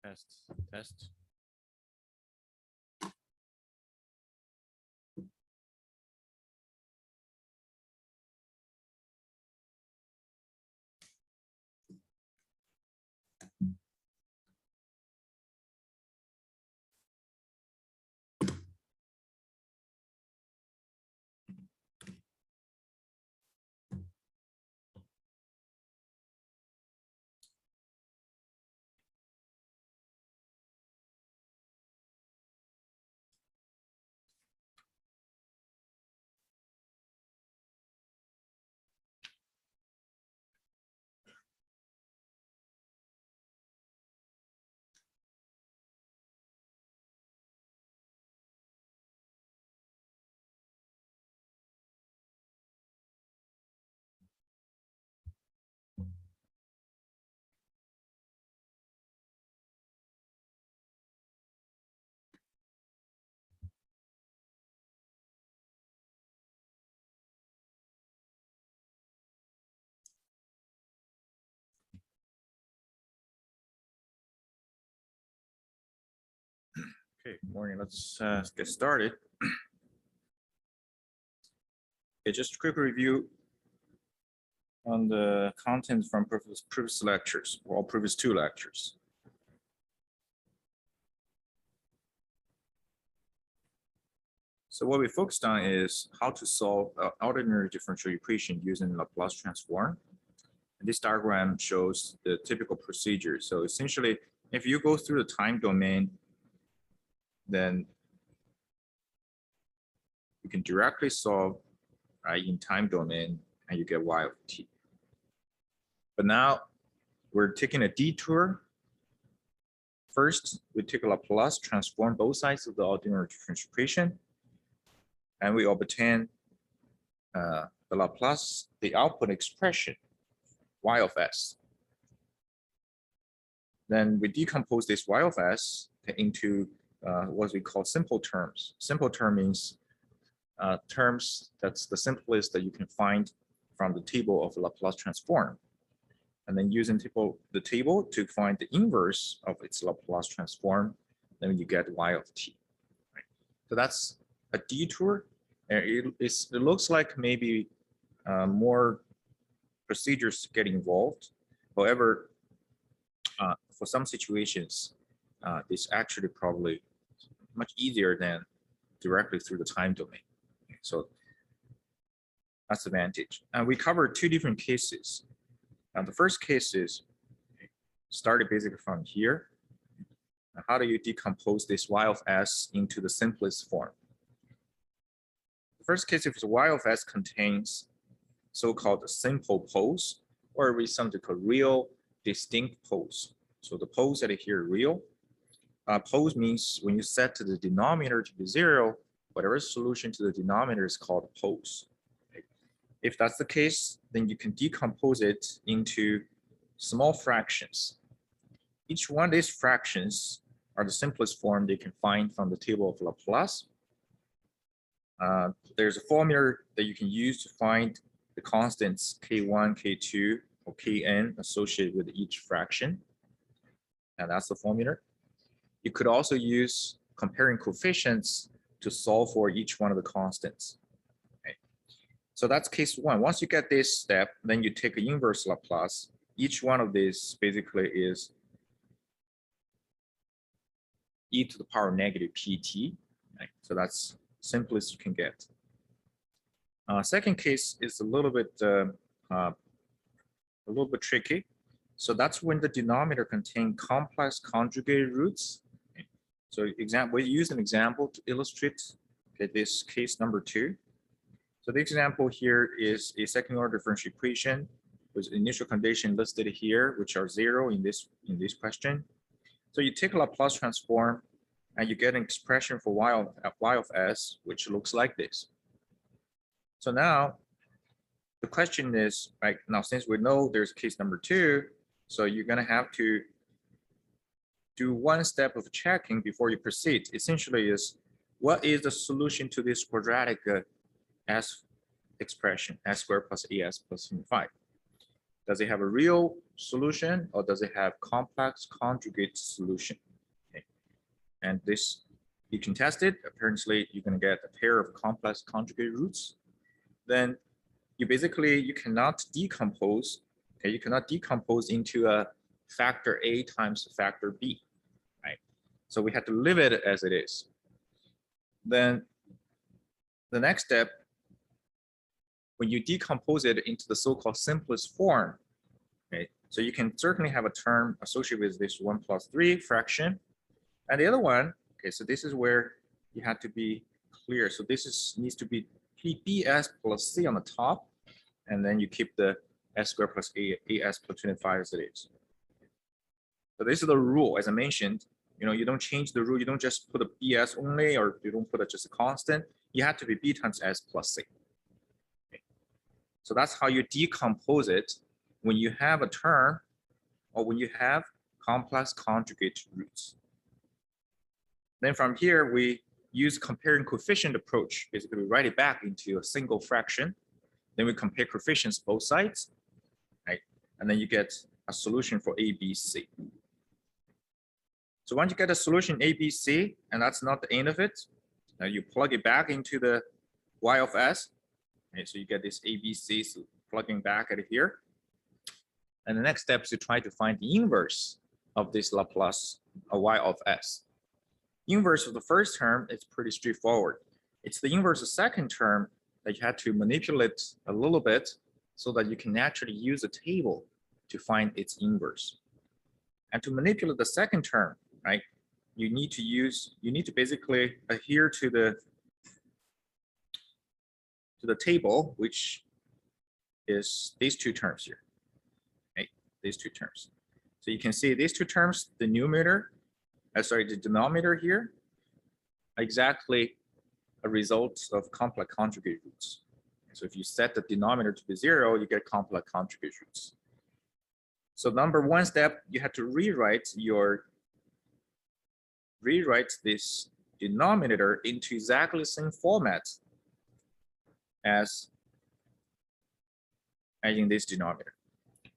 Test. Okay, good morning. Let's get started. Okay, just a quick review on the content from previous lectures, or previous 2 lectures. So what we focused on is how to solve ordinary differential equation using Laplace transform. And this diagram shows the typical procedure. So essentially, if you go through the time domain, then you can directly solve in time domain and you get y of t. But now we're taking a detour. First, we take a Laplace transform both sides of the ordinary differential equation, and we obtain the Laplace, the output expression, y of s. Then we decompose this y of s into what we call simple terms. Simple term means terms that's the simplest that you can find from the table of Laplace transform. And then using the table to find the inverse of its Laplace transform, then you get y of t. Right? So that's a detour. And it looks like maybe more procedures get involved. However, for some situations, it's actually probably much easier than directly through the time domain. So that's the advantage. And we covered 2 different cases. The first case is started basically from here. How do you decompose this y of s into the simplest form? The first case, if the y of s contains so-called simple poles, or we sometimes call real distinct poles. So the poles that are here real. Poles means when you set to the denominator to be 0, whatever solution to the denominator is called poles. If that's the case, then you can decompose it into small fractions. Each one of these fractions are the simplest form they can find from the table of Laplace. There's a formula that you can use to find the constants k1, k2, or kn associated with each fraction. And that's the formula. You could also use comparing coefficients to solve for each one of the constants. So that's case 1. Once you get this step, then you take an inverse Laplace. Each one of these basically is e to the power negative pt. Right? So that's simplest you can get. Second case is a little bit tricky. So that's when the denominator contains complex conjugated roots. So we use an example to illustrate this case number 2. So the example here is a second order differential equation with initial condition listed here, which are 0 in this question. So you take a Laplace transform and you get an expression for y of s, which looks like this. So now the question is, right now, since we know there's case number 2, so you're going to have to do one step of checking before you proceed. Essentially is, what is the solution to this quadratic s expression, s squared plus as plus 5? Does it have a real solution or does it have complex conjugate solution? Okay. And this, you can test it. Apparently, you're going to get a pair of complex conjugate roots. Then you cannot decompose. Okay, you cannot decompose into a factor A times factor B, right? So we have to leave it as it is. Then the next step, when you decompose it into the so-called simplest form, okay, so you can certainly have a term associated with this 1 plus 3 fraction. And the other one, okay, so this is where you have to be clear. So this needs to be bs plus c on the top, and then you keep the s squared plus as plus 25 as it is. So this is the rule, as I mentioned. You don't change the rule. You don't just put a bs only, or you don't put just a constant. You have to be b times s plus c. Okay. So that's how you decompose it when you have a term or when you have complex conjugate roots. Then from here, we use comparing coefficient approach. Basically, we write it back into a single fraction. Then we compare coefficients both sides, right? And then you get a solution for A, B, C. So once you get a solution A, B, C, and that's not the end of it, now you plug it back into the y of s. Okay, so you get this A, B, C, so plugging back at here. And the next step is to try to find the inverse of this Laplace y of s. Inverse of the first term is pretty straightforward. It's the inverse of the second term that you have to manipulate a little bit so that you can actually use a table to find its inverse. And to manipulate the second term, right, you need to basically adhere to the table, which is these two terms here, right? These two terms. So you can see these two terms, the denominator here, exactly a result of complex conjugate roots. So if you set the denominator to be 0, you get complex conjugate roots. So number one step, you have to rewrite this denominator into exactly the same format as in this denominator.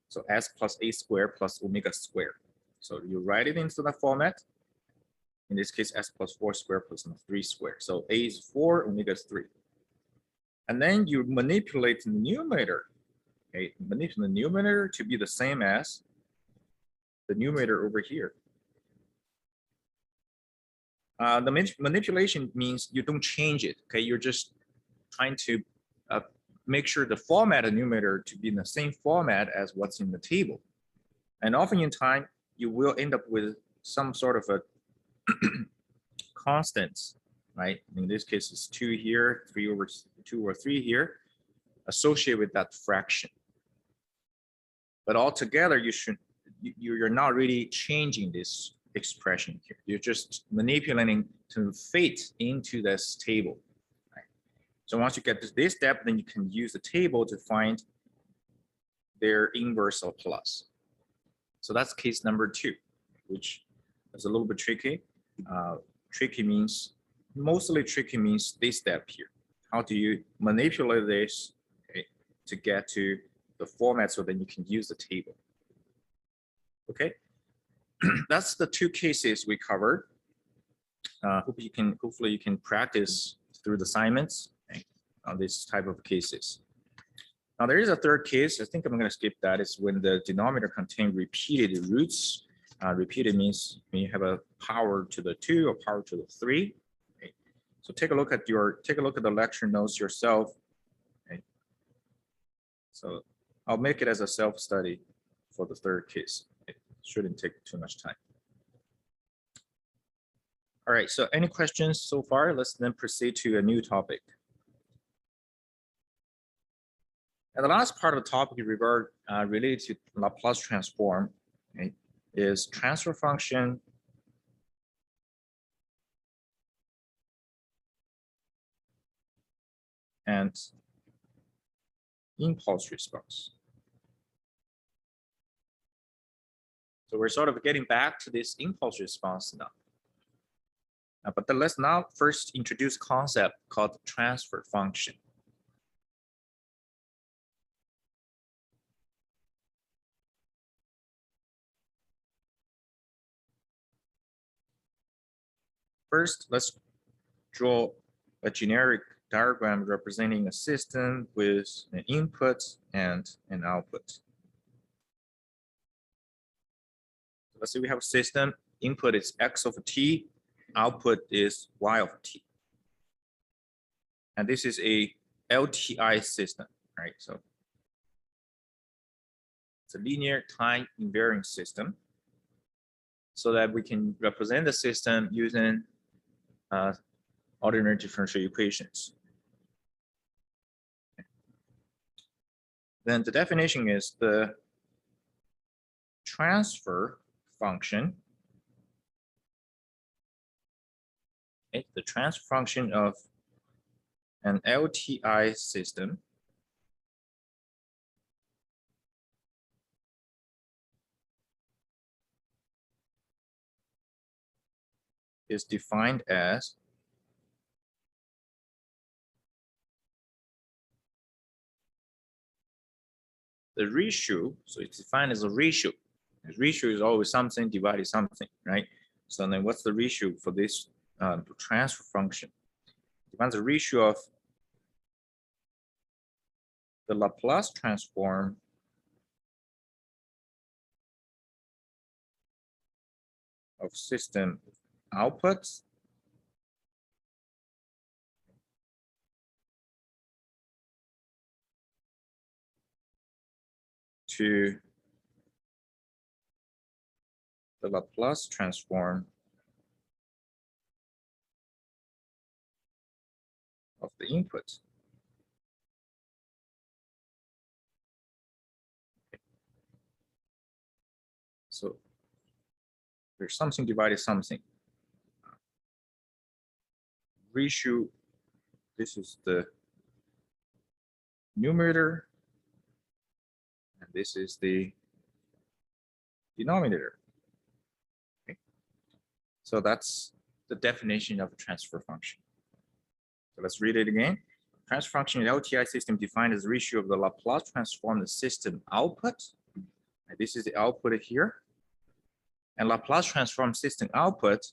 So s plus a squared plus omega squared. So you write it into that format. In this case, s plus 4 squared plus 3 squared. So a is 4, omega is 3. And then you manipulate the numerator. Okay, manipulate the numerator to be the same as the numerator over here. The manipulation means you don't change it. Okay, you're just trying to make sure the format of the numerator to be in the same format as what's in the table. And often in time, you will end up with some sort of a constants, right? In this case, it's 2 here, 3 over 2 or 3 here, associated with that fraction. But altogether, you're not really changing this expression here. You're just manipulating to fit into this table. Right? So once you get to this step, then you can use the table to find their inverse or plus. So that's case number 2, which is a little bit tricky. Mostly tricky means this step here. How do you manipulate this, okay, to get to the format so that you can use the table? Okay, that's the 2 cases we covered. Hopefully you can practice through the assignments, okay, on this type of cases. Now there is a third case. I think I'm going to skip that. It's when the denominator contains repeated roots. Repeated means when you have a power to the 2 or power to the 3. Okay. So take a look at the lecture notes yourself. Okay. So I'll make it as a self-study for the third case. It shouldn't take too much time. All right. So any questions so far? Let's then proceed to a new topic. And the last part of the topic related to Laplace transform, okay, is transfer function and impulse response. So we're sort of getting back to this impulse response now. But then let's now first introduce a concept called transfer function. First, let's draw a generic diagram representing a system with an input and an output. Let's say we have a system, input is x of t, output is y of t. And this is a LTI system, right? So it's a linear time invariant system, so that we can represent the system using ordinary differential equations. Then the definition is the transfer function. Okay, the transfer function of an LTI system is defined as the ratio. So it's defined as a ratio. The ratio is always something divided something, right? So then what's the ratio for this transfer function? It defines the ratio of the Laplace transform of system outputs to the Laplace transform of the input. So there's something divided something. Ratio, this is the numerator, and this is the denominator. Okay. So that's the definition of a transfer function. So let's read it again. Transfer function in LTI system defined as the ratio of the Laplace transform the system output. And this is the output here. And Laplace transform system output,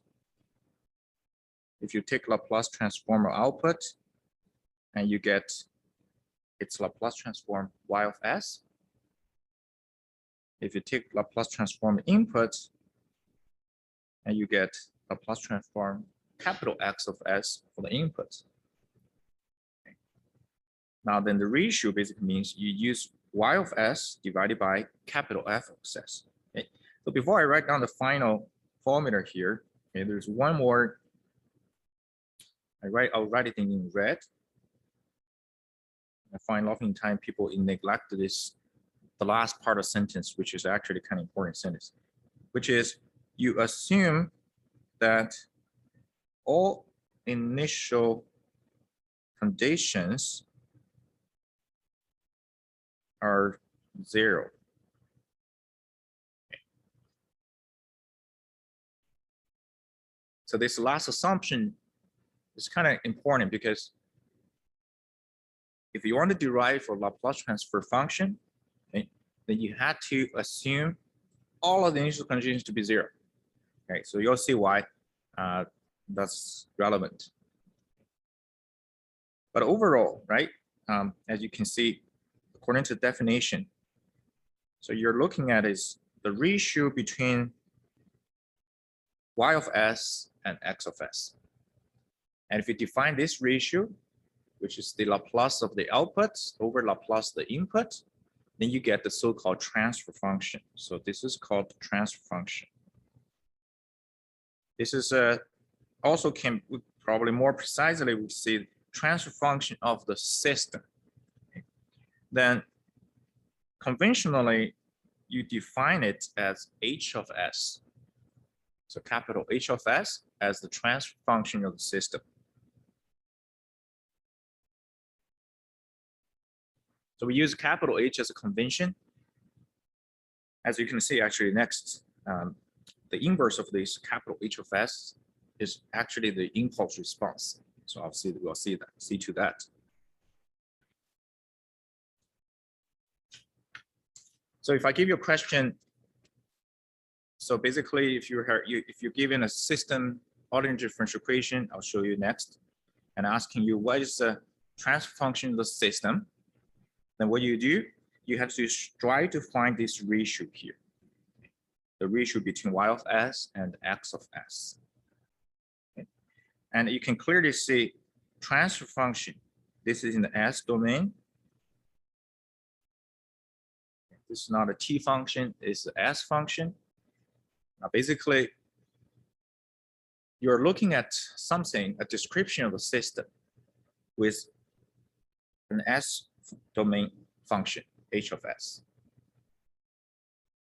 if you take Laplace transform output and you get its Laplace transform y of s. If you take Laplace transform input and you get Laplace transform capital X of s for the input. Okay. Now then the ratio basically means you use y of s divided by capital F of s. Okay. So before I write down the final formula here, okay, there's one more. I'll write it in red. I find often time people neglect this, the last part of sentence, which is actually kind of important sentence, which is you assume that all initial conditions are 0. Okay. So this last assumption is kind of important because if you want to derive for Laplace transfer function, okay, then you had to assume all of the initial conditions to be 0. Okay, so you'll see why that's relevant. But overall, right, as you can see, according to the definition, so you're looking at is the ratio between y of s and x of s. And if you define this ratio, which is the Laplace of the output over Laplace of the input, then you get the so-called transfer function. So this is called the transfer function. This is also can probably more precisely we see transfer function of the system. Okay. Then conventionally, you define it as h of s. So capital H of s as the transfer function of the system. So we use capital H as a convention. As you can see, actually next, the inverse of this capital H of s is actually the impulse response. So obviously we'll see to that. So if I give you a question, so basically if you're given a system ordinary differential equation, I'll show you next, and asking you what is the transfer function of the system, then what you have to try to find this ratio here, the ratio between y of s and x of s. Okay. And you can clearly see transfer function. This is in the s domain. This is not a t function, it's an s function. Now, basically, you're looking at something, a description of a system with an S domain function, h of s.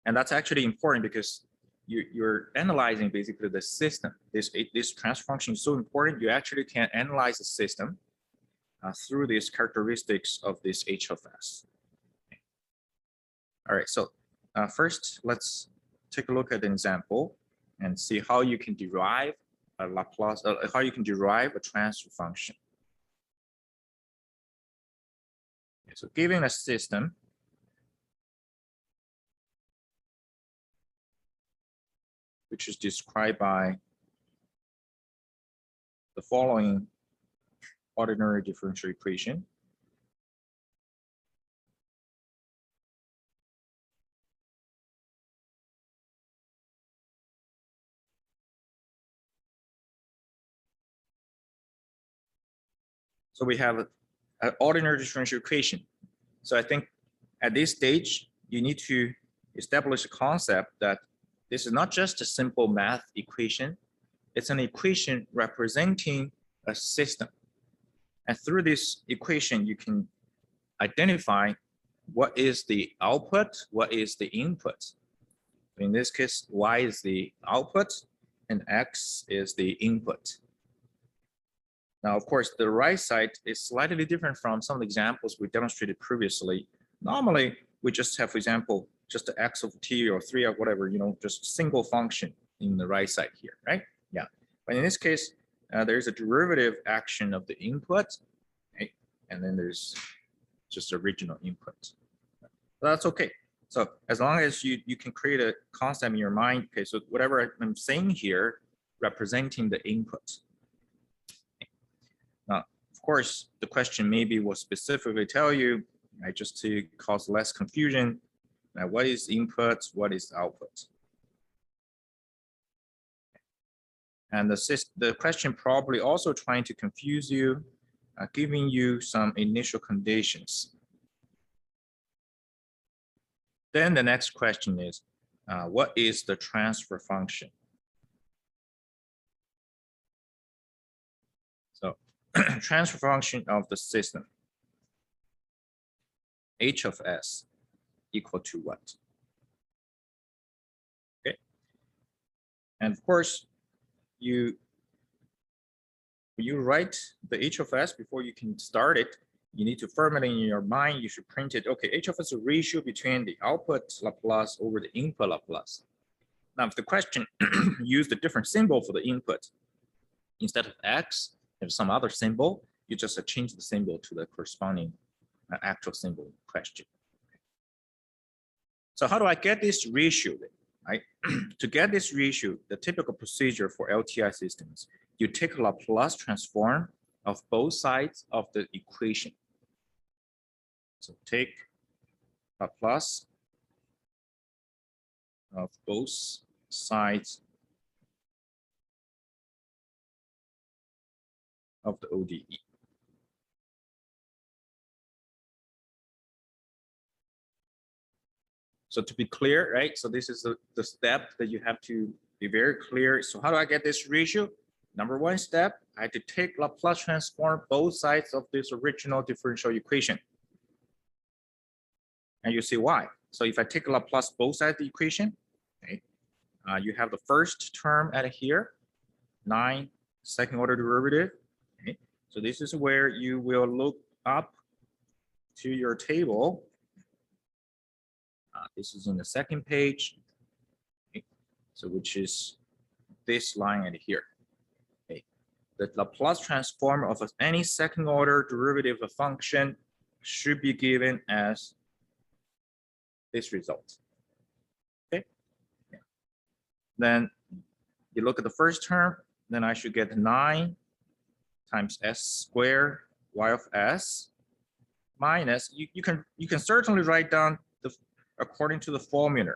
And that's actually important because you're analyzing basically the system. This transfer function is so important, you actually can analyze the system through these characteristics of this h of s. All right, so first, let's take a look at an example and see how you can derive a Laplace, how you can derive a transfer function. Okay, so given a system, which is described by the following ordinary differential equation. So we have an ordinary differential equation. So I think at this stage, you need to establish a concept that this is not just a simple math equation. It's an equation representing a system. And through this equation, you can identify what is the output, what is the input. In this case, y is the output and x is the input. Now, of course, the right side is slightly different from some of the examples we demonstrated previously. Normally, we just have, for example, just the x of t or 3 or whatever, just single function in the right side here, right? Yeah. But in this case, there's a derivative action of the input, right? And then there's just original input. So that's okay. So as long as you can create a concept in your mind, okay, so whatever I'm saying here, representing the input. Now, of course, the question maybe will specifically tell you, right, just to cause less confusion, what is input, what is output? And the question probably also trying to confuse you, giving you some initial conditions. Then the next question is, what is the transfer function? So transfer function of the system, h of s equal to what? Okay. And of course, you write the h of s before you can start it. You need to formulate in your mind. You should print it. Okay, h of s is a ratio between the output Laplace over the input Laplace. Now, if the question used a different symbol for the input, instead of x, if some other symbol, you just change the symbol to the corresponding actual symbol question. So how do I get this ratio? Right? To get this ratio, the typical procedure for LTI systems, you take a Laplace transform of both sides of the equation. So take Laplace of both sides of the ODE. So to be clear, right? So this is the step that you have to be very clear. So how do I get this ratio? Number one step, I have to take Laplace transform both sides of this original differential equation. And you see why. So if I take Laplace both sides of the equation, okay, you have the first term at here, 9 second order derivative. Okay. So this is where you will look up to your table. This is in the second page. Okay. So which is this line at here. Okay. The Laplace transform of any second order derivative of function should be given as this result. Okay. Yeah. Then you look at the first term, then I should get 9 times s squared y of s minus, you can certainly write down according to the formula.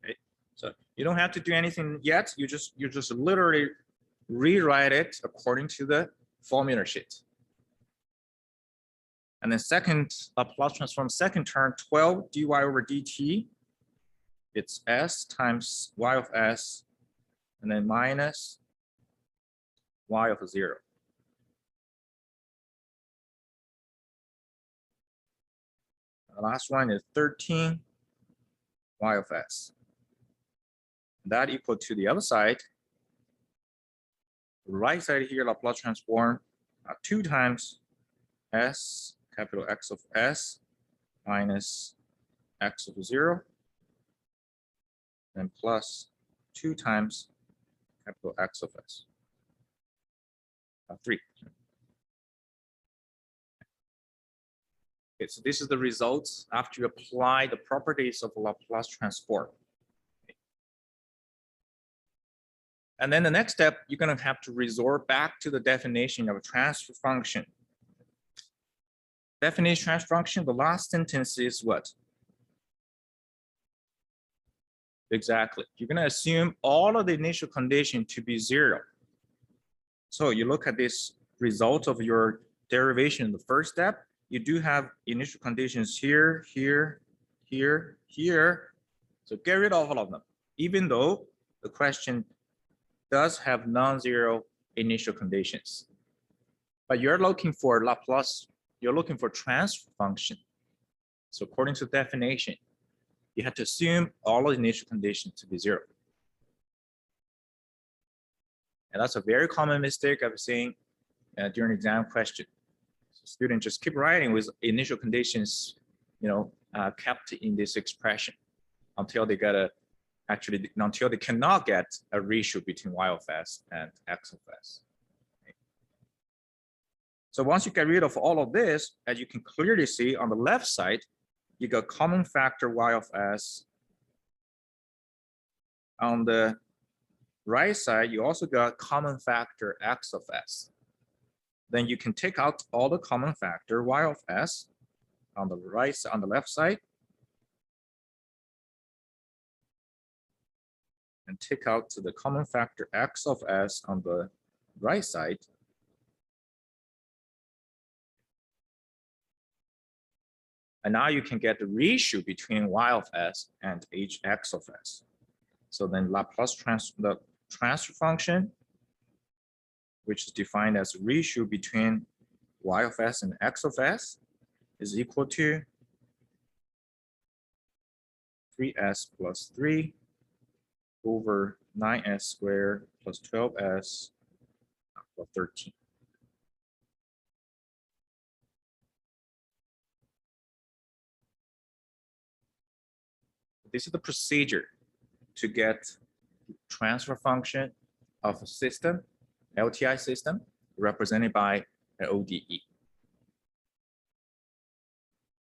Okay. So you don't have to do anything yet. You just literally rewrite it according to the formula sheet. And then second Laplace transform second term, 12 dy over dt. It's s times y of s, and then minus y of 0. The last one is 13 y of s. That equal to the other side. Right side here, Laplace transform 2 times s capital X of s minus x of 0, and plus 2 times capital X of s. 3. Okay, so this is the results after you apply the properties of Laplace transform. And then the next step, you're going to have to resort back to the definition of a transfer function. Definition transfer function, the last sentence is what? Exactly. You're going to assume all of the initial condition to be 0. So you look at this result of your derivation in the first step, you do have initial conditions here, here, here, here. So get rid of all of them, even though the question does have non-zero initial conditions. But you're looking for Laplace, you're looking for transfer function. So according to definition, you have to assume all of the initial conditions to be 0. And that's a very common mistake I've seen during exam question. So students just keep writing with initial conditions, kept in this expression until they get until they cannot get a ratio between y of s and x of s. Okay. So once you get rid of all of this, as you can clearly see on the left side, you got common factor y of s. On the right side, you also got common factor x of s. Then you can take out all the common factor y of s on the right side, on the left side, and take out the common factor x of s on the right side. And now you can get the ratio between y of s and hx of s. So then Laplace the transfer function, which is defined as ratio between y of s and x of s, is equal to 3s plus 3 over 9s squared plus 12s plus 13. This is the procedure to get transfer function of a system, LTI system, represented by an ODE.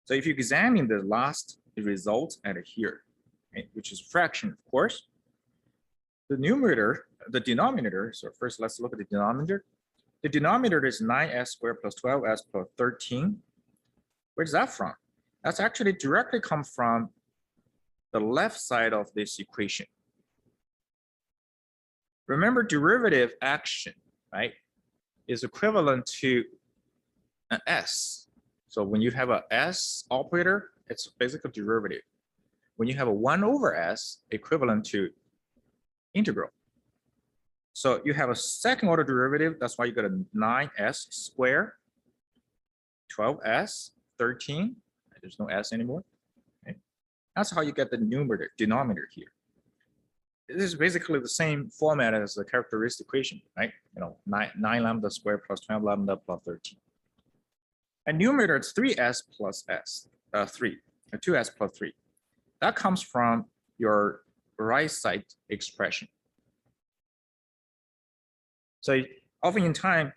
So if you examine the last result at here, okay, which is fraction, of course, the denominator, so first let's look at the denominator. The denominator is 9s squared plus 12s plus 13. Where's that from? That's actually directly come from the left side of this equation. Remember, derivative action, right, is equivalent to an s. So when you have a s operator, it's basically derivative. When you have a 1 over s, equivalent to integral. So you have a second order derivative. That's why you got a 9s squared, 12s, 13. There's no s anymore. Okay. That's how you get the denominator here. This is basically the same format as the characteristic equation, right? 9 lambda squared plus 12 lambda plus 13. And numerator is 3s plus 2s plus 3. That comes from your right side expression. So often in time,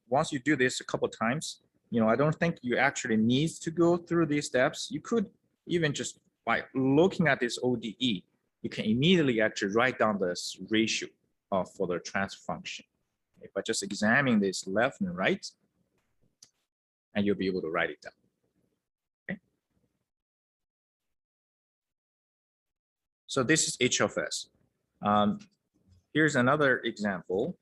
once you do this a couple of times, I don't think you actually need to go through these steps. You could even just by looking at this ODE, you can immediately actually write down this ratio for the transfer function. Okay, by just examining this left and right, and you'll be able to write it down. Okay. So this is H of S. Here's another example.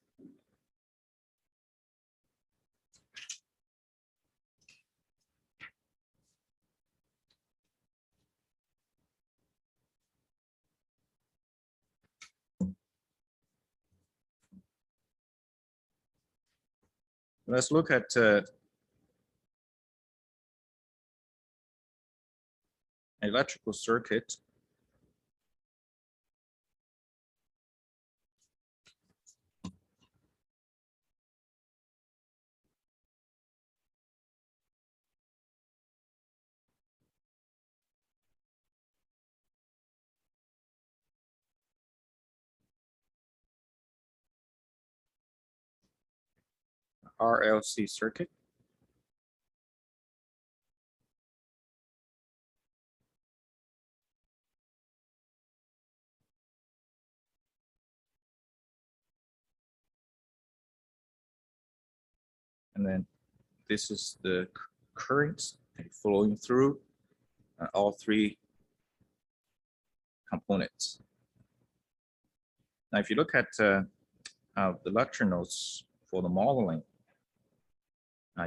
Let's look at electrical circuit. RLC circuit. And then this is the current flowing through all three components. Now, if you look at the lecture notes for the modeling,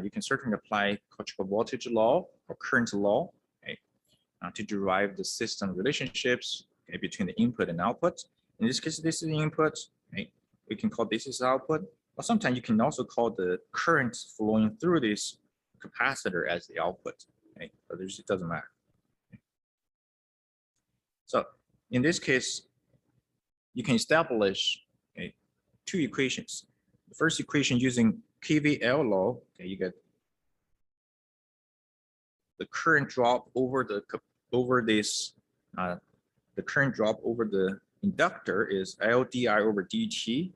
you can certainly apply Kirchhoff voltage law or current law, okay, to derive the system relationships, okay, between the input and output. In this case, this is the input. Okay. We can call this is output. But sometimes you can also call the current flowing through this capacitor as the output. Okay. But it doesn't matter. Okay. So in this case, you can establish, okay, two equations. The first equation using KVL law, okay, you get the current drop over the current drop over the inductor is LdI over dt.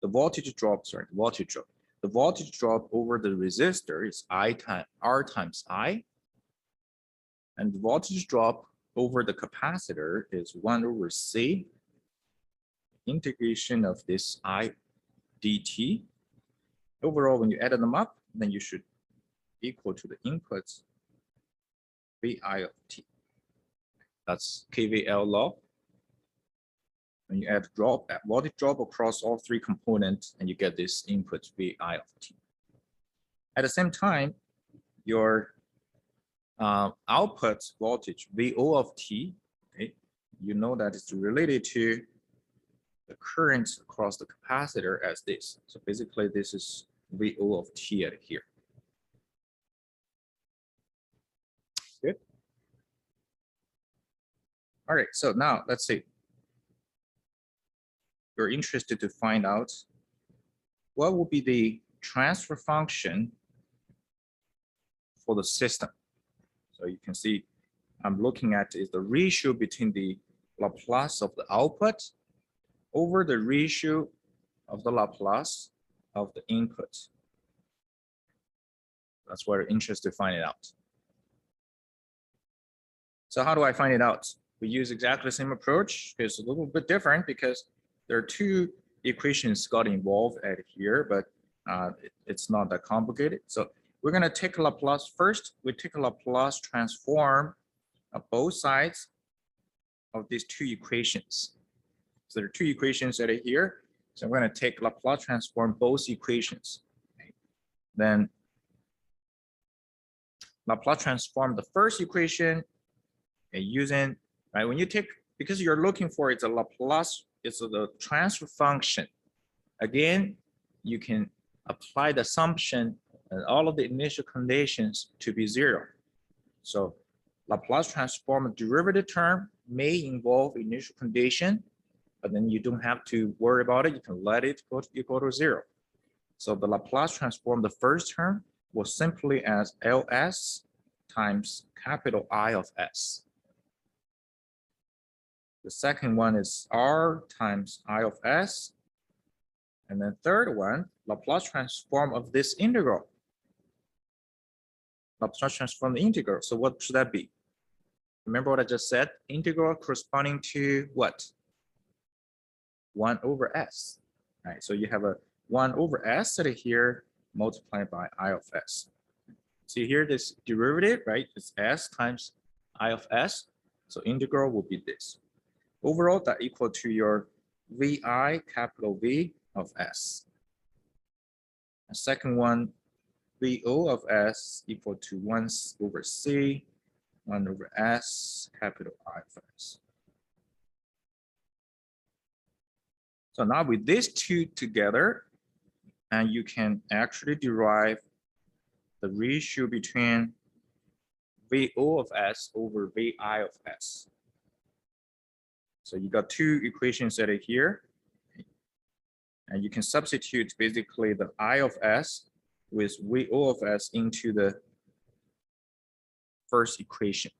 The voltage drop, the voltage drop over the resistor is R times I, and the voltage drop over the capacitor is 1 over C. Integration of this I dt. Overall, when you add them up, then you should equal to the inputs VI of t. That's KVL law. When you add voltage drop across all three components, and you get this input VI of t. At the same time, your output voltage VO of t, okay, you know that it's related to the current across the capacitor as this. So basically, this is VO of t at here. Good. All right, so now let's see. You're interested to find out what will be the transfer function for the system. So you can see I'm looking at is the ratio between the Laplace of the output over the ratio of the Laplace of the input. That's what we're interested to find it out. So how do I find it out? We use exactly the same approach. It's a little bit different because there are two equations got involved at here, but it's not that complicated. So we're going to take Laplace first. We take a Laplace transform of both sides of these two equations. So there are two equations that are here. So I'm going to take Laplace transform both equations. Okay. Then Laplace transform the first equation, okay, using, right, when you take, because you're looking for it's a Laplace, it's the transfer function. Again, you can apply the assumption and all of the initial conditions to be 0. So Laplace transform derivative term may involve initial condition, but then you don't have to worry about it. You can let it go to equal to 0. So the Laplace transform the first term was simply as Ls times capital I of S. The second one is R times I of S. And then third one, Laplace transform of this integral. Laplace transform the integral. So what should that be? Remember what I just said? Integral corresponding to what? 1 over s. Right. So you have a 1 over s set here multiplied by I of s. See here, this derivative, right? It's s times I of s. So integral will be this. Overall, that equal to your VI capital V of s. The second one, VO of s equal to 1 over c, 1 over s capital I of s. So now with these two together, and you can actually derive the ratio between VO of s over VI of s. So you got two equations that are here. And you can substitute basically the I of s with VO of s into the first equation.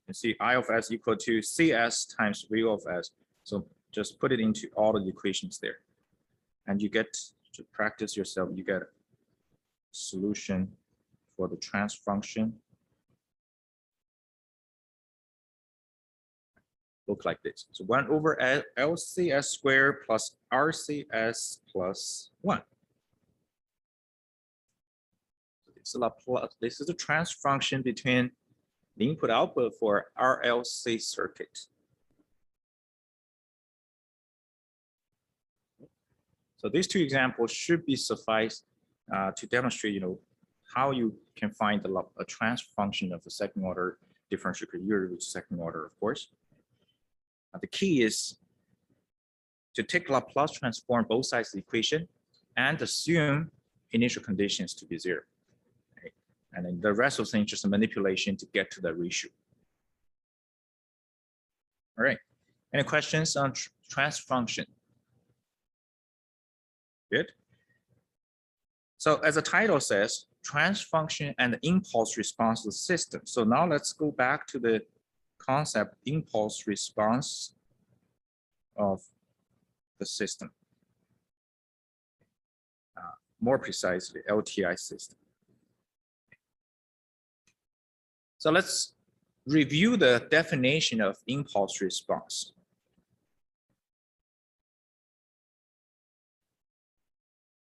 You see I of s equal to CS times VO of s. So just put it into all of the equations there. And you get to practice yourself, you get a solution for the transfer function. Look like this. So 1 over LCS squared plus RCS plus 1. This is the transfer function between the input-output for RLC circuit. So these two examples should be suffice to demonstrate, how you can find a transfer function of the second order differential equation with second order, of course. The key is to take Laplace transform both sides of the equation and assume initial conditions to be 0. Right? And then the rest of the thing is just a manipulation to get to the ratio. All right. Any questions on transfer function? Good. So as the title says, transfer function and the impulse response to the system. So now let's go back to the concept impulse response of the system. More precisely, LTI system. So let's review the definition of impulse response.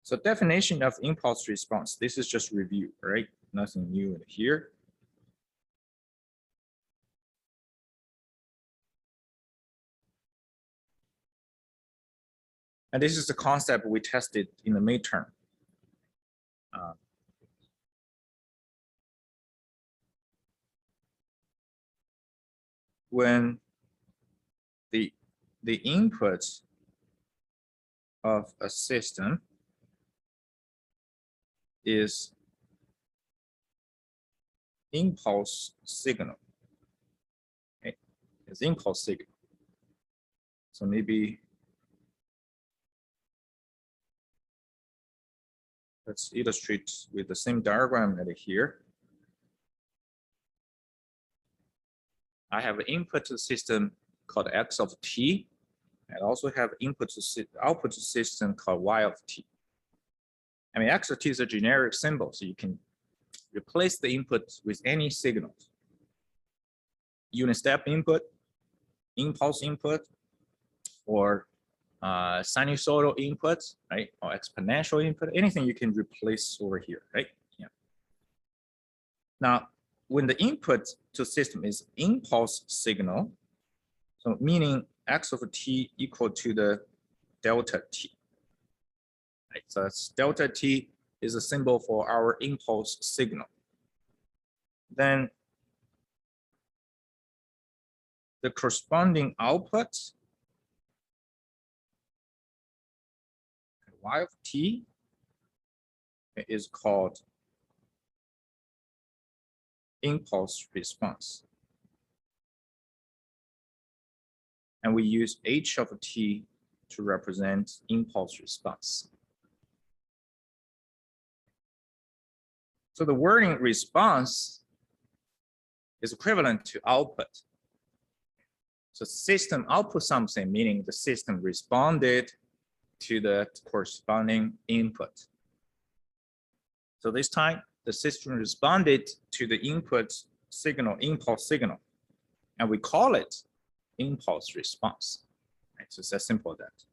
So definition of impulse response, this is just review, right? Nothing new in here. And this is the concept we tested in the midterm. When the input of a system is impulse signal. Okay? It's impulse signal. So maybe let's illustrate with the same diagram that here. I have an input to the system called x of t, and also have input to output to system called y of t. I mean, x of t is a generic symbol, so you can replace the input with any signal. Unit step input, impulse input, or sinusoidal input, right? Or exponential input, anything you can replace over here, right? Yeah. Now, when the input to system is impulse signal, so meaning x of t equal to the delta t. Right? So that's delta t is a symbol for our impulse signal. Then the corresponding output, y of t, is called impulse response. And we use h of t to represent impulse response. So the wording response is equivalent to output. So system output something, meaning the system responded to the corresponding input. So this time, the system responded to the input signal, impulse signal. and we call it impulse response. Right? So it's as simple as that.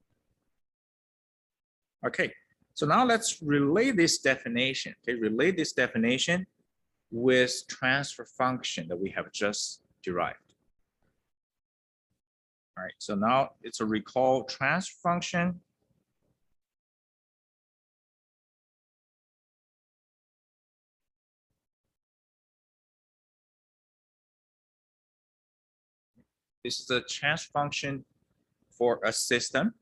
Okay, so now let's relate this definition. Okay, relate this definition with transfer function that we have just derived. All right, so now it's a recall transfer function. This is the transfer function for a system.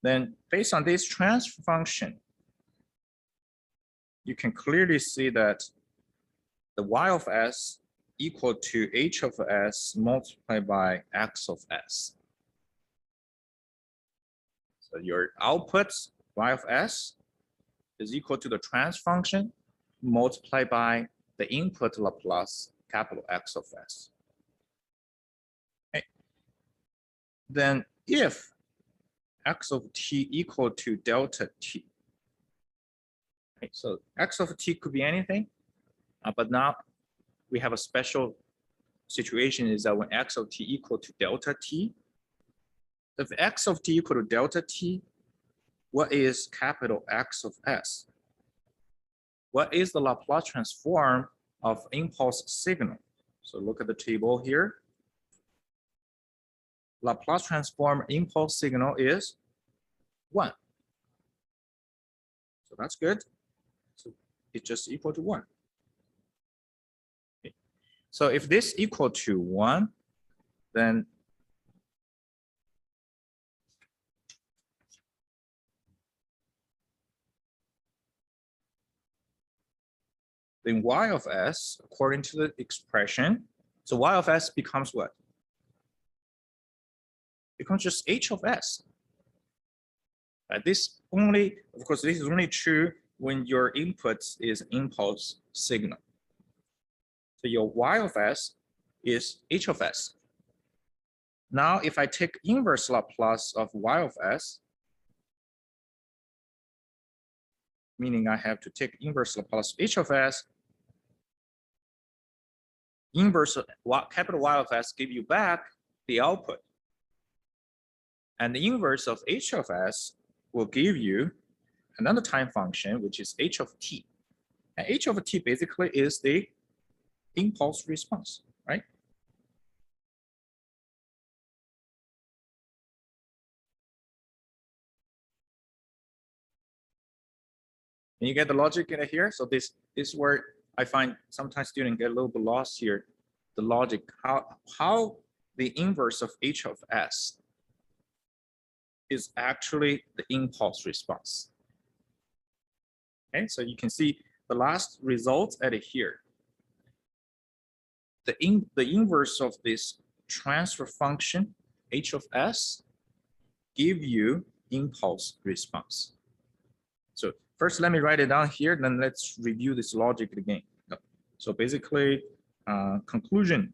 Then based on this transfer function, you can clearly see that the y of s equal to h of s multiplied by x of s. So your output y of s is equal to the transfer function multiplied by the input Laplace capital X of s. Okay. Then if x of t equal to delta t, okay, so x of t could be anything, but now we have a special situation is that when x of t equal to delta t, if x of t equal to delta t, what is capital X of s? What is the Laplace transform of impulse signal? So look at the table here. Laplace transform impulse signal is 1. So that's good. So it's just equal to 1. Okay. So if this equal to 1, then y of s, according to the expression, so y of s becomes what? Becomes just h of s. This only, of course, this is only true when your input is impulse signal. So your y of s is h of s. Now, if I take inverse Laplace of y of s, meaning I have to take inverse Laplace of h of s, inverse capital Y of s give you back the output. And the inverse of h of s will give you another time function, which is h of t. And h of t basically is the impulse response, right? And you get the logic in here. So this is where I find sometimes students get a little bit lost here. The logic, how the inverse of h of s is actually the impulse response. Okay, so you can see the last result at here. The inverse of this transfer function, h of s, give you impulse response. So first, let me write it down here, then let's review this logic again. So basically, conclusion.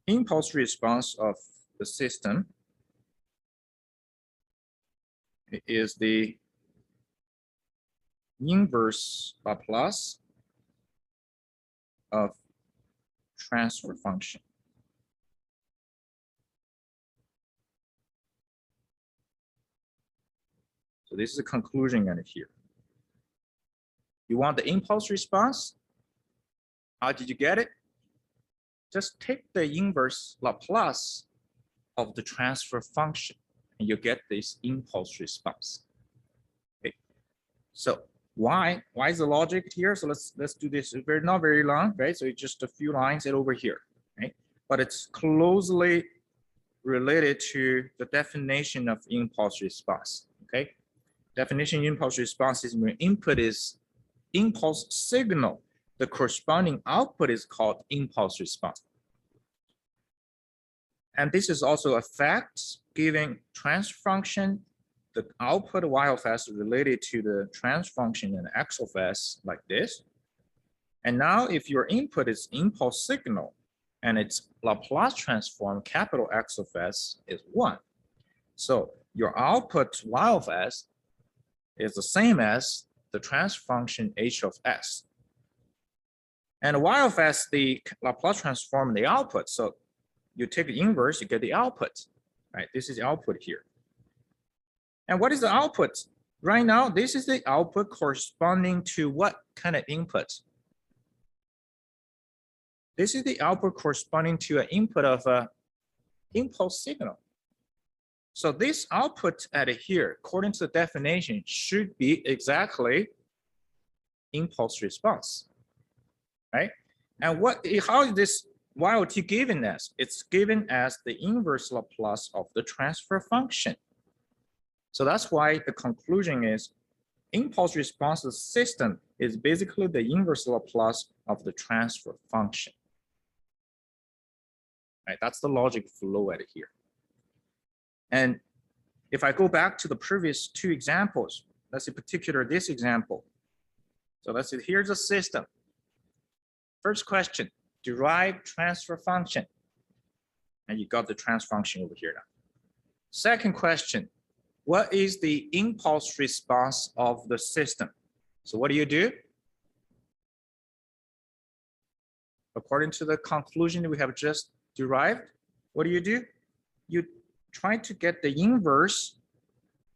Impulse response of the system is the inverse Laplace of transfer function. So this is a conclusion in here. You want the impulse response? How did you get it? Just take the inverse Laplace of the transfer function and you get this impulse response. Okay. So why is the logic here? So let's do this. Not very long, right? So it's just a few lines over here, right? But it's closely related to the definition of impulse response. Okay. Definition of impulse response is when input is impulse signal, the corresponding output is called impulse response. And this is also a fact giving transfer function, the output y of s related to the transfer function and x of s like this. And now if your input is impulse signal and its Laplace transform capital X of s is 1, So your output y of s is the same as the transfer function h of s. And y of s, the Laplace transform the output. So you take the inverse, you get the output, right? This is the output here. And what is the output? Right now, this is the output corresponding to what kind of input? This is the output corresponding to an input of a impulse signal. So this output at here, according to the definition, should be exactly impulse response, right? And how is this YOT given as? It's given as the inverse Laplace of the transfer function. So that's why the conclusion is impulse response system is basically the inverse Laplace of the transfer function. Right? That's the logic flow at here. And if I go back to the previous two examples, let's say particular this example. So let's say here's a system. First question, derive transfer function. And you got the transfer function over here now. Second question, what is the impulse response of the system? So what do? According to the conclusion we have just derived, what do? You try to get the inverse.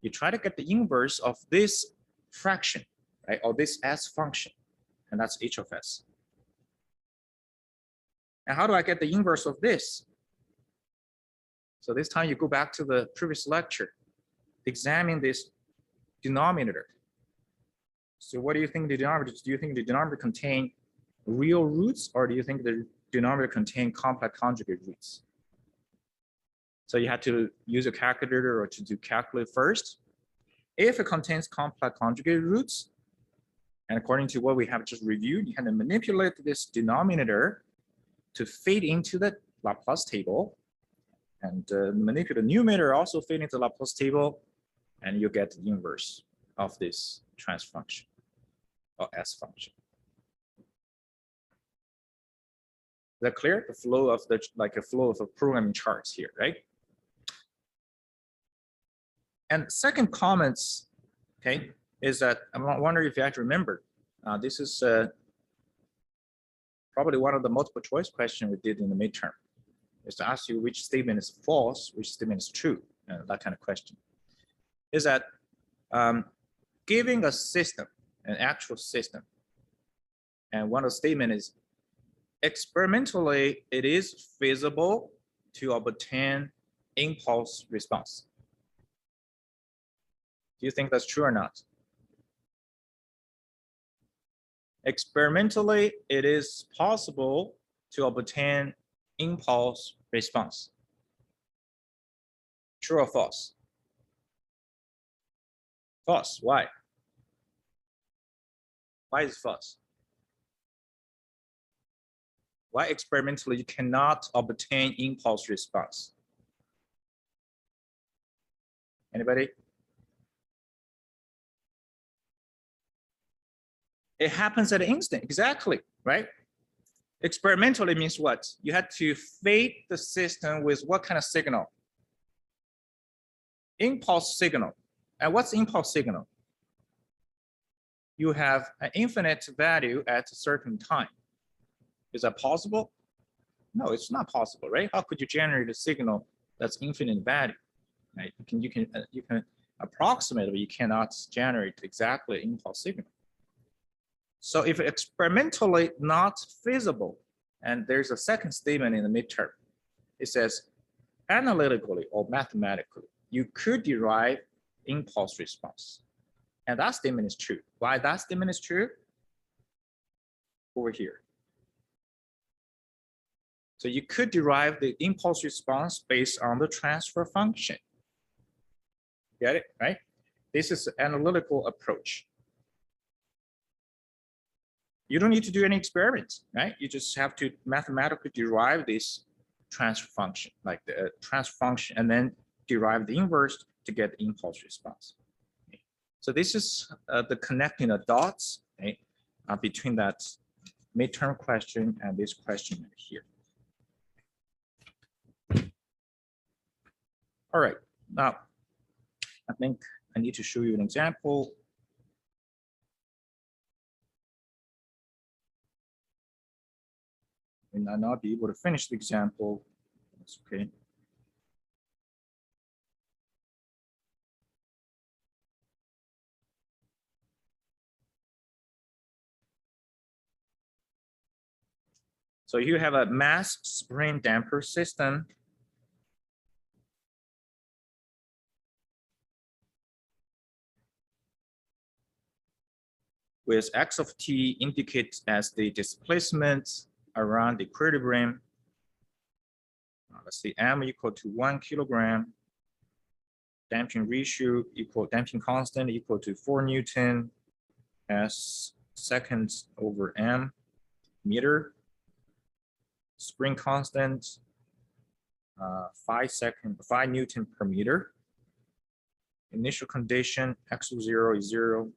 You try to get the inverse of this fraction, right? Or this s function, and that's h of s. And how do I get the inverse of this? So this time you go back to the previous lecture, examine this denominator. So what do you think the denominator? Do you think the denominator contain real roots, or do you think the denominator contain complex conjugate roots? So you have to use a calculator or to do calculate first. If it contains complex conjugate roots, and according to what we have just reviewed, you can manipulate this denominator to fit into the Laplace table, and manipulate the numerator also fit into the Laplace table, and you get the inverse of this transfer function or s function. Is that clear? The flow of the flow of the programming charts here, right? And second comments, okay, is that I'm wondering if you actually remember. This is probably one of the multiple choice questions we did in the midterm. Is to ask you which statement is false, which statement is true, that kind of question. Is that giving a system, an actual system, and one of the statement is experimentally it is feasible to obtain impulse response. Do you think that's true or not? Experimentally, it is possible to obtain impulse response. True or false? False. Why? Why is it false? Why experimentally you cannot obtain impulse response? Anybody? It happens at an instant, exactly, right? Experimentally means what? You had to feed the system with what kind of signal? Impulse signal. And what's impulse signal? You have an infinite value at a certain time. Is that possible? No, it's not possible, right? How could you generate a signal that's infinite value? Right? You can approximate, but you cannot generate exactly impulse signal. So if experimentally not feasible, and there's a second statement in the midterm, it says analytically or mathematically, you could derive impulse response. And that statement is true. Why that statement is true? Over here. So you could derive the impulse response based on the transfer function. Get it, right? This is an analytical approach. You don't need to do any experiments, right? You just have to mathematically derive this transfer function, like the transfer function, and then derive the inverse to get the impulse response. Okay. So this is the connecting the dots, okay, between that midterm question and this question here. All right, now I think I need to show you an example. I may not be able to finish the example. That's okay. So you have a mass spring damper system. With x of t indicates as the displacement around the equilibrium. Let's say m equal to 1 kilogram. Damping ratio equal, damping constant equal to 4 Newton as seconds over m meter. Spring constant 5 Newton per meter. Initial condition x of 0 is 0.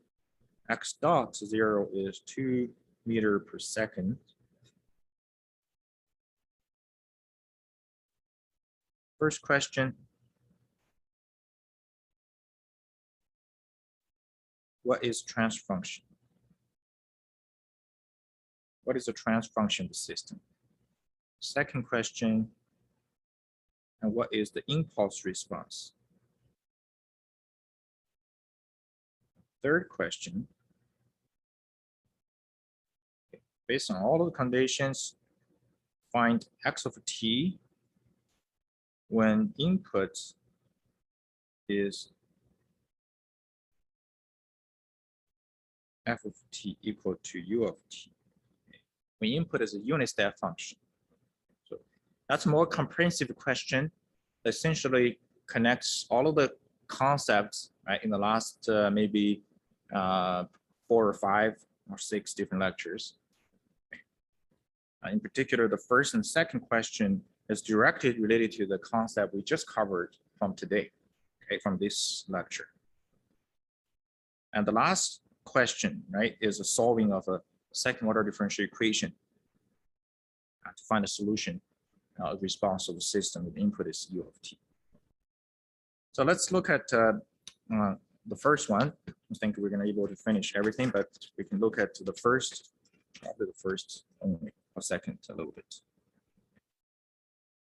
X dot 0 is 2 meter per second. First question. What is transfer function? What is the transfer function of the system? Second question. And what is the impulse response? Third question. Based on all of the conditions, find x of t when input is f of t equal to u of t. When input is a unit step function. So that's a more comprehensive question. Essentially connects all of the concepts, right, in the last maybe 4 or 5 or 6 different lectures. In particular, the first and second question is directly related to the concept we just covered from today, okay, from this lecture. And the last question, right, is a solving of a second order differential equation to find a solution, response of the system with input is u of t. So let's look at the first one. I think we're going to be able to finish everything, but we can look at the first, probably the first only a second, a little bit.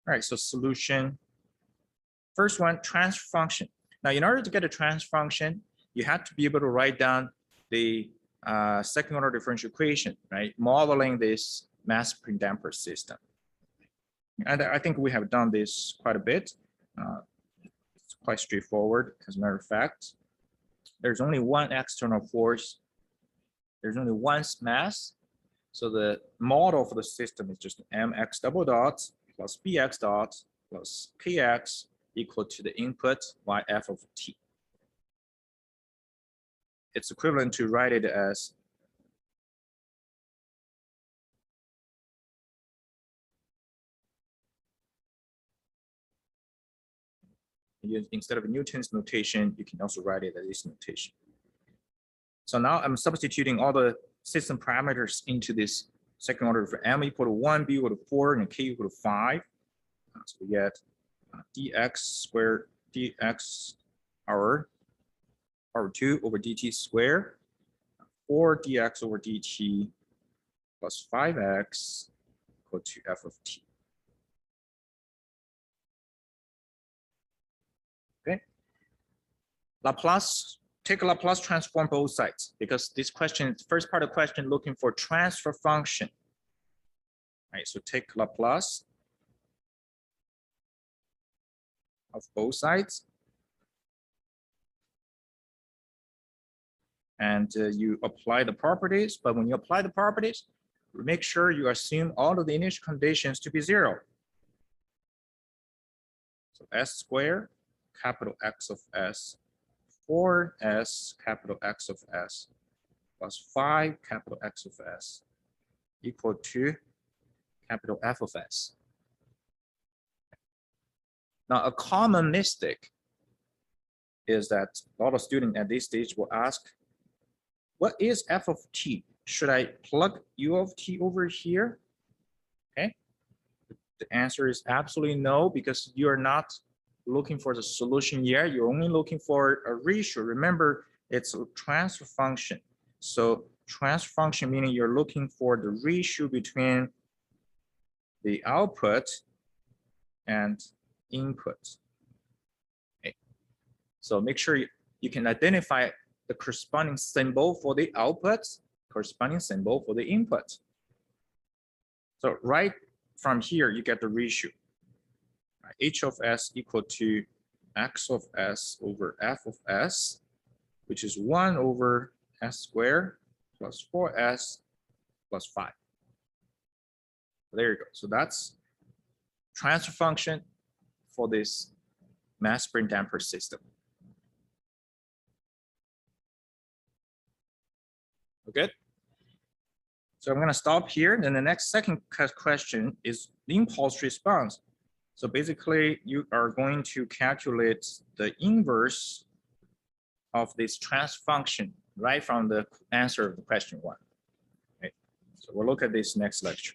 All right, so solution. First one, transfer function. Now, in order to get a transfer function, you have to be able to write down the second order differential equation, right? Modeling this mass spring damper system. And I think we have done this quite a bit. It's quite straightforward, as a matter of fact. There's only one external force. There's only one mass. So the model for the system is just mx double dot plus bx dot plus kx equal to the input yf of t. It's equivalent to write it as instead of Newton's notation, you can also write it as this notation. So now I'm substituting all the system parameters into this second order for m equal to 1, b equal to 4, and k equal to 5. So we get dx squared dx power 2 over dt squared, 4 dx over dt plus 5x equal to f of t. Okay. Laplace, take a Laplace transform both sides, because this question, first part of the question, looking for transfer function. All right, so take Laplace of both sides. And you apply the properties, but when you apply the properties, make sure you assume all of the initial conditions to be 0. So s squared, capital X of s, 4s, capital X of s, plus 5, capital X of s, equal to capital F of s. Now, a common mistake is that a lot of students at this stage will ask, what is f of t? Should I plug u of t over here? Okay. The answer is absolutely no, because you're not looking for the solution here. You're only looking for a ratio. Remember, it's a transfer function. So transfer function meaning you're looking for the ratio between the output and input. Okay. So make sure you can identify the corresponding symbol for the output, corresponding symbol for the input. So right from here, you get the ratio. H of s equal to x of s over f of s, which is 1 over s squared plus 4s plus 5. There you go. So that's transfer function for this mass spring damper system. Okay. So I'm going to stop here. Then the next second question is the impulse response. So basically, you are going to calculate the inverse of this transfer function right from the answer of the question 1. Okay. So we'll look at this next lecture.